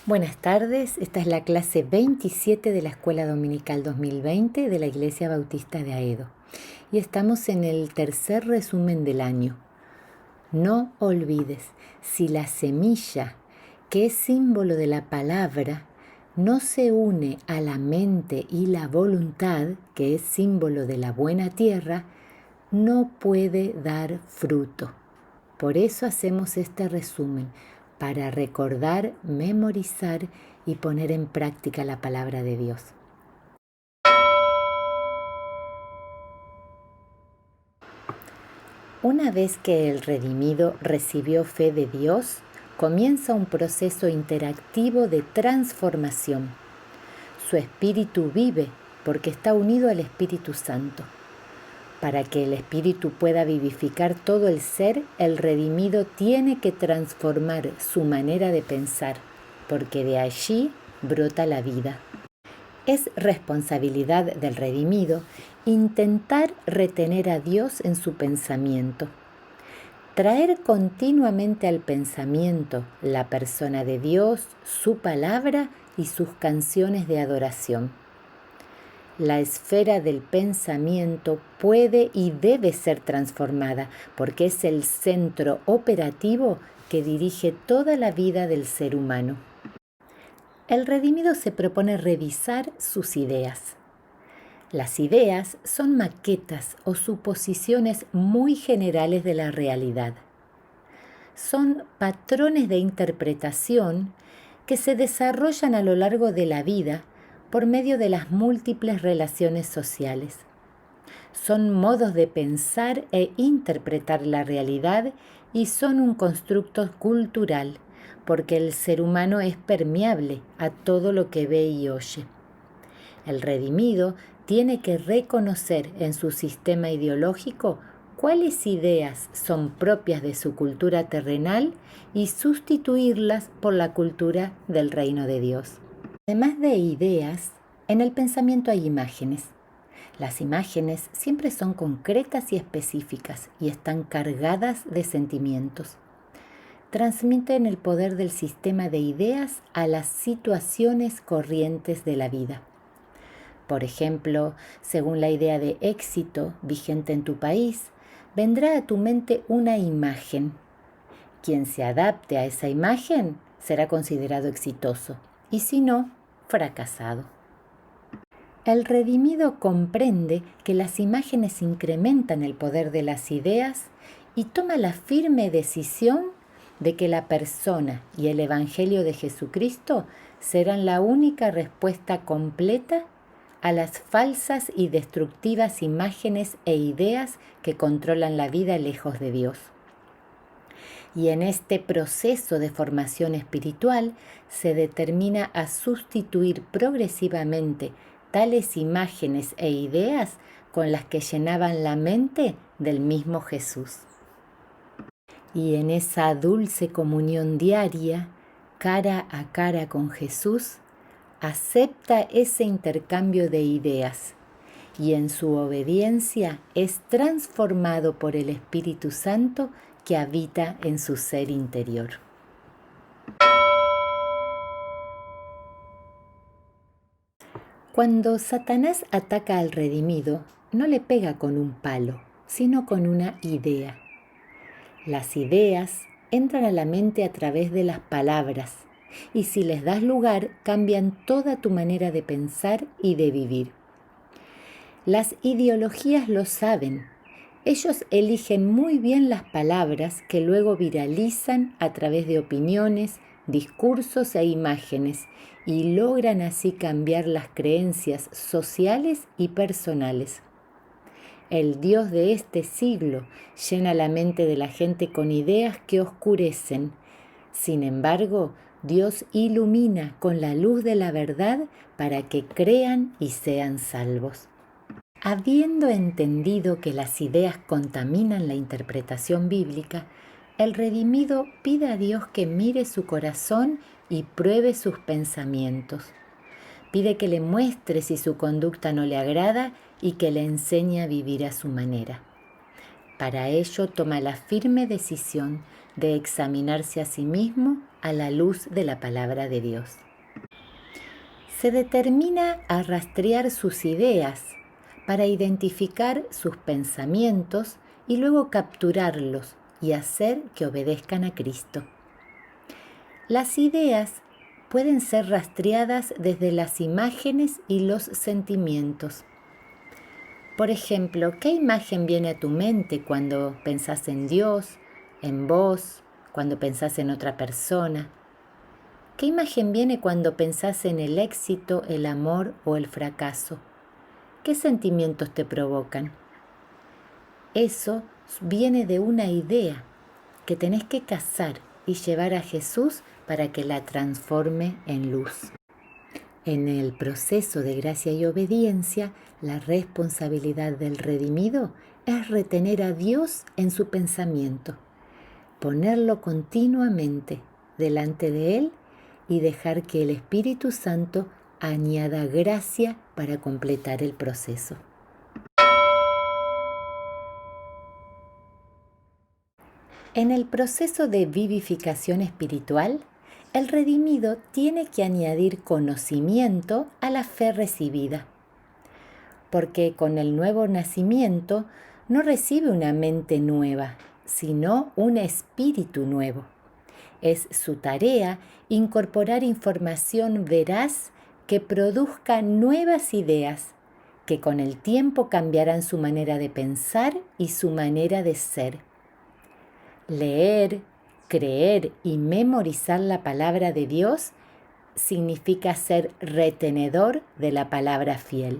Buenas tardes, esta es la clase 27 de la Escuela Dominical 2020 de la Iglesia Bautista de Aedo y estamos en el tercer resumen del año. No olvides, si la semilla, que es símbolo de la palabra, no se une a la mente y la voluntad, que es símbolo de la buena tierra, no puede dar fruto. Por eso hacemos este resumen, para recordar, memorizar y poner en práctica la palabra de Dios. Una vez que el redimido recibió fe de Dios, comienza un proceso interactivo de transformación. Su espíritu vive porque está unido al Espíritu Santo. Para que el Espíritu pueda vivificar todo el ser, el redimido tiene que transformar su manera de pensar, porque de allí brota la vida. Es responsabilidad del redimido intentar retener a Dios en su pensamiento. Traer continuamente al pensamiento la persona de Dios, su palabra y sus canciones de adoración. La esfera del pensamiento puede y debe ser transformada porque es el centro operativo que dirige toda la vida del ser humano. El redimido se propone revisar sus ideas. Las ideas son maquetas o suposiciones muy generales de la realidad. Son patrones de interpretación que se desarrollan a lo largo de la vida por medio de las múltiples relaciones sociales. Son modos de pensar e interpretar la realidad y son un constructo cultural, porque el ser humano es permeable a todo lo que ve y oye. El redimido tiene que reconocer en su sistema ideológico cuáles ideas son propias de su cultura terrenal y sustituirlas por la cultura del reino de Dios. Además de ideas, en el pensamiento hay imágenes. Las imágenes siempre son concretas y específicas y están cargadas de sentimientos. Transmiten el poder del sistema de ideas a las situaciones corrientes de la vida. Por ejemplo, según la idea de éxito vigente en tu país, vendrá a tu mente una imagen. Quien se adapte a esa imagen será considerado exitoso y si no, fracasado. El redimido comprende que las imágenes incrementan el poder de las ideas y toma la firme decisión de que la persona y el Evangelio de Jesucristo serán la única respuesta completa a las falsas y destructivas imágenes e ideas que controlan la vida lejos de Dios. Y en este proceso de formación espiritual se determina a sustituir progresivamente tales imágenes e ideas con las que llenaban la mente del mismo Jesús. Y en esa dulce comunión diaria, cara a cara con Jesús, acepta ese intercambio de ideas y en su obediencia es transformado por el Espíritu Santo que habita en su ser interior. Cuando Satanás ataca al redimido, no le pega con un palo, sino con una idea. Las ideas entran a la mente a través de las palabras y si les das lugar, cambian toda tu manera de pensar y de vivir. Las ideologías lo saben. Ellos eligen muy bien las palabras que luego viralizan a través de opiniones, discursos e imágenes y logran así cambiar las creencias sociales y personales. El Dios de este siglo llena la mente de la gente con ideas que oscurecen. Sin embargo, Dios ilumina con la luz de la verdad para que crean y sean salvos. Habiendo entendido que las ideas contaminan la interpretación bíblica, el redimido pide a Dios que mire su corazón y pruebe sus pensamientos. Pide que le muestre si su conducta no le agrada y que le enseñe a vivir a su manera. Para ello toma la firme decisión de examinarse a sí mismo a la luz de la palabra de Dios. Se determina a rastrear sus ideas para identificar sus pensamientos y luego capturarlos y hacer que obedezcan a Cristo. Las ideas pueden ser rastreadas desde las imágenes y los sentimientos. Por ejemplo, ¿qué imagen viene a tu mente cuando pensás en Dios, en vos, cuando pensás en otra persona? ¿Qué imagen viene cuando pensás en el éxito, el amor o el fracaso? ¿Qué sentimientos te provocan? Eso viene de una idea que tenés que cazar y llevar a Jesús para que la transforme en luz. En el proceso de gracia y obediencia, la responsabilidad del redimido es retener a Dios en su pensamiento, ponerlo continuamente delante de Él y dejar que el Espíritu Santo añada gracia para completar el proceso. En el proceso de vivificación espiritual, el redimido tiene que añadir conocimiento a la fe recibida, porque con el nuevo nacimiento no recibe una mente nueva, sino un espíritu nuevo. Es su tarea incorporar información veraz que produzca nuevas ideas, que con el tiempo cambiarán su manera de pensar y su manera de ser. Leer, creer y memorizar la palabra de Dios significa ser retenedor de la palabra fiel,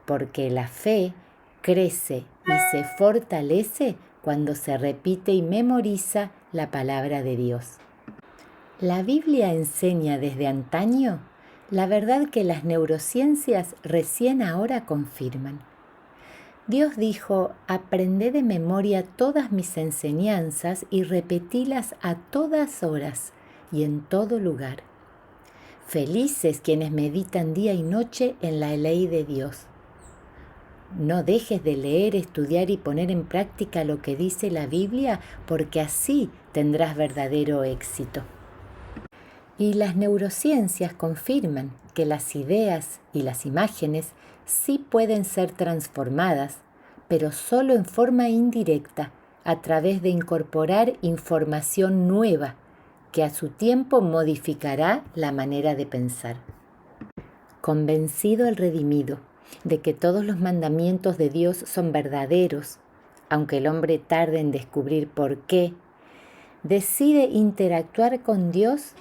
porque la fe crece y se fortalece cuando se repite y memoriza la palabra de Dios. La Biblia enseña desde antaño la verdad que las neurociencias recién ahora confirman. Dios dijo: aprendé de memoria todas mis enseñanzas y repetílas a todas horas y en todo lugar. Felices quienes meditan día y noche en la ley de Dios. No dejes de leer, estudiar y poner en práctica lo que dice la Biblia, porque así tendrás verdadero éxito. Y las neurociencias confirman que las ideas y las imágenes sí pueden ser transformadas, pero solo en forma indirecta, a través de incorporar información nueva, que a su tiempo modificará la manera de pensar. Convencido el redimido de que todos los mandamientos de Dios son verdaderos, aunque el hombre tarde en descubrir por qué, decide interactuar con Dios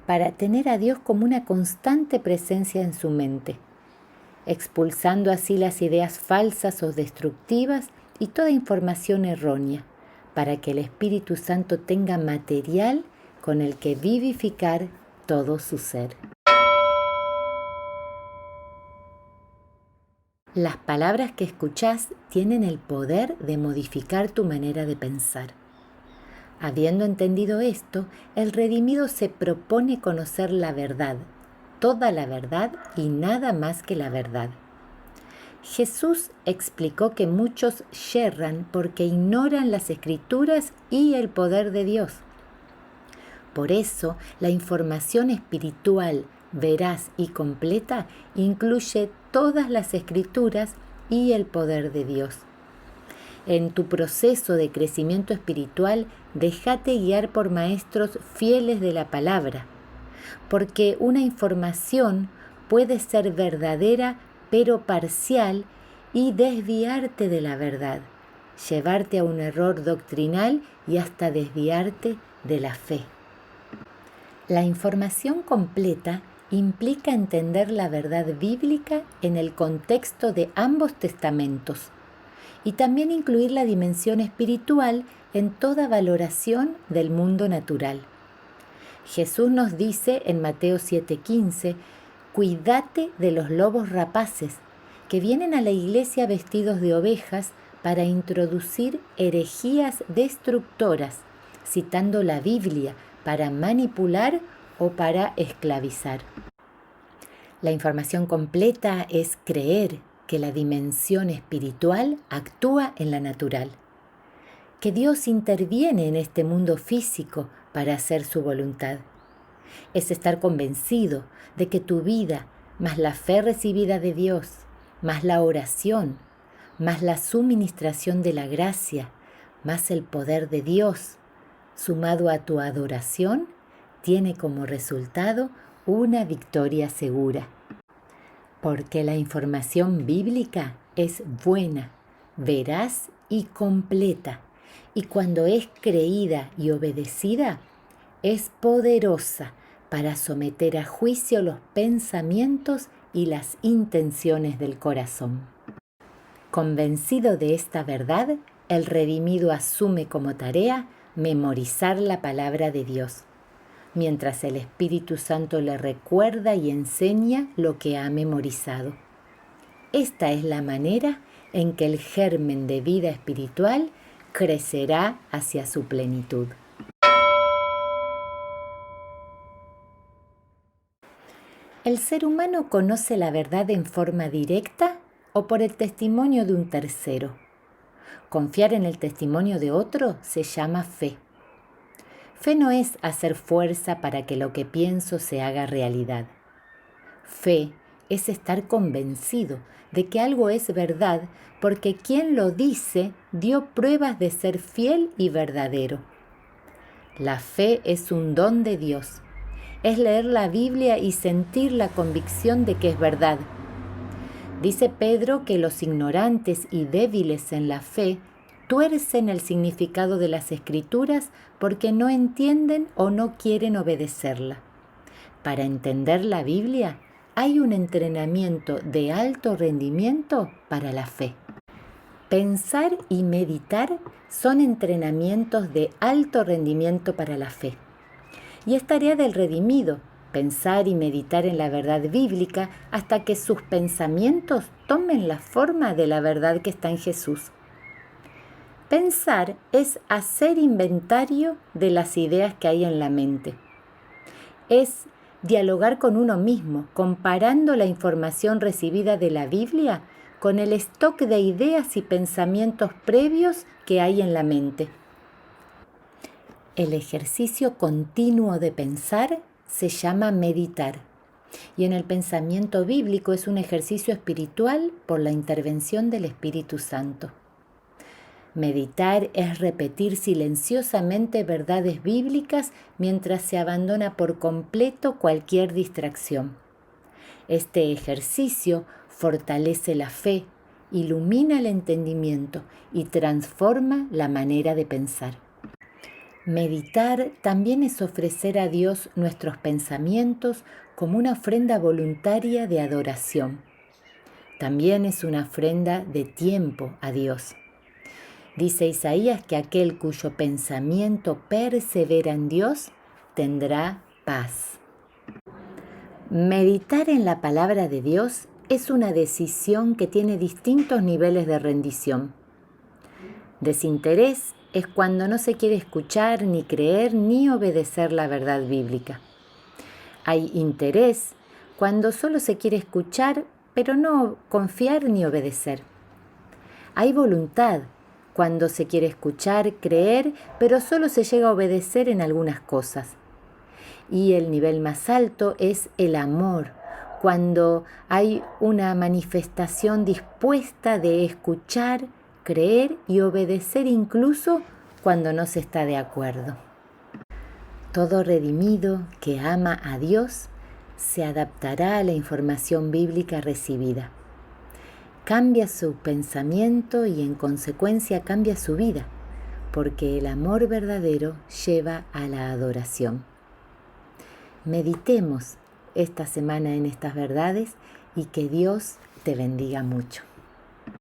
para tener a Dios como una constante presencia en su mente, expulsando así las ideas falsas o destructivas y toda información errónea, para que el Espíritu Santo tenga material con el que vivificar todo su ser. Las palabras que escuchás tienen el poder de modificar tu manera de pensar. Habiendo entendido esto, el redimido se propone conocer la verdad, toda la verdad y nada más que la verdad. Jesús explicó que muchos yerran porque ignoran las Escrituras y el poder de Dios. Por eso, la información espiritual veraz y completa incluye todas las Escrituras y el poder de Dios. En tu proceso de crecimiento espiritual, déjate guiar por maestros fieles de la palabra, porque una información puede ser verdadera pero parcial y desviarte de la verdad, llevarte a un error doctrinal y hasta desviarte de la fe. La información completa implica entender la verdad bíblica en el contexto de ambos testamentos y también incluir la dimensión espiritual en toda valoración del mundo natural. Jesús nos dice en Mateo 7:15, cuídate de los lobos rapaces que vienen a la iglesia vestidos de ovejas para introducir herejías destructoras, citando la Biblia para manipular o para esclavizar. La información completa es creer que la dimensión espiritual actúa en la natural, que Dios interviene en este mundo físico para hacer su voluntad. Es estar convencido de que tu vida, más la fe recibida de Dios, más la oración, más la suministración de la gracia, más el poder de Dios, sumado a tu adoración, tiene como resultado una victoria segura. Porque la información bíblica es buena, veraz y completa, y cuando es creída y obedecida, es poderosa para someter a juicio los pensamientos y las intenciones del corazón. Convencido de esta verdad, el redimido asume como tarea memorizar la palabra de Dios, mientras el Espíritu Santo le recuerda y enseña lo que ha memorizado. Esta es la manera en que el germen de vida espiritual crecerá hacia su plenitud. ¿El ser humano conoce la verdad en forma directa o por el testimonio de un tercero? Confiar en el testimonio de otro se llama fe. Fe no es hacer fuerza para que lo que pienso se haga realidad. Fe es estar convencido de que algo es verdad porque quien lo dice dio pruebas de ser fiel y verdadero. La fe es un don de Dios. Es leer la Biblia y sentir la convicción de que es verdad. Dice Pedro que los ignorantes y débiles en la fe tuercen el significado de las Escrituras porque no entienden o no quieren obedecerla. Para entender la Biblia hay un entrenamiento de alto rendimiento para la fe. Pensar y meditar son entrenamientos de alto rendimiento para la fe. Y es tarea del redimido pensar y meditar en la verdad bíblica hasta que sus pensamientos tomen la forma de la verdad que está en Jesús. Pensar es hacer inventario de las ideas que hay en la mente. Es dialogar con uno mismo, comparando la información recibida de la Biblia con el stock de ideas y pensamientos previos que hay en la mente. El ejercicio continuo de pensar se llama meditar, y en el pensamiento bíblico es un ejercicio espiritual por la intervención del Espíritu Santo. Meditar es repetir silenciosamente verdades bíblicas mientras se abandona por completo cualquier distracción. Este ejercicio fortalece la fe, ilumina el entendimiento y transforma la manera de pensar. Meditar también es ofrecer a Dios nuestros pensamientos como una ofrenda voluntaria de adoración. También es una ofrenda de tiempo a Dios. Dice Isaías que aquel cuyo pensamiento persevera en Dios tendrá paz. Meditar en la palabra de Dios es una decisión que tiene distintos niveles de rendición. Desinterés es cuando no se quiere escuchar, ni creer, ni obedecer la verdad bíblica. Hay interés cuando solo se quiere escuchar, pero no confiar ni obedecer. Hay voluntad cuando se quiere escuchar, creer, pero solo se llega a obedecer en algunas cosas. Y el nivel más alto es el amor, cuando hay una manifestación dispuesta de escuchar, creer y obedecer incluso cuando no se está de acuerdo. Todo redimido que ama a Dios se adaptará a la información bíblica recibida. Cambia su pensamiento y en consecuencia cambia su vida, porque el amor verdadero lleva a la adoración. Meditemos esta semana en estas verdades y que Dios te bendiga mucho.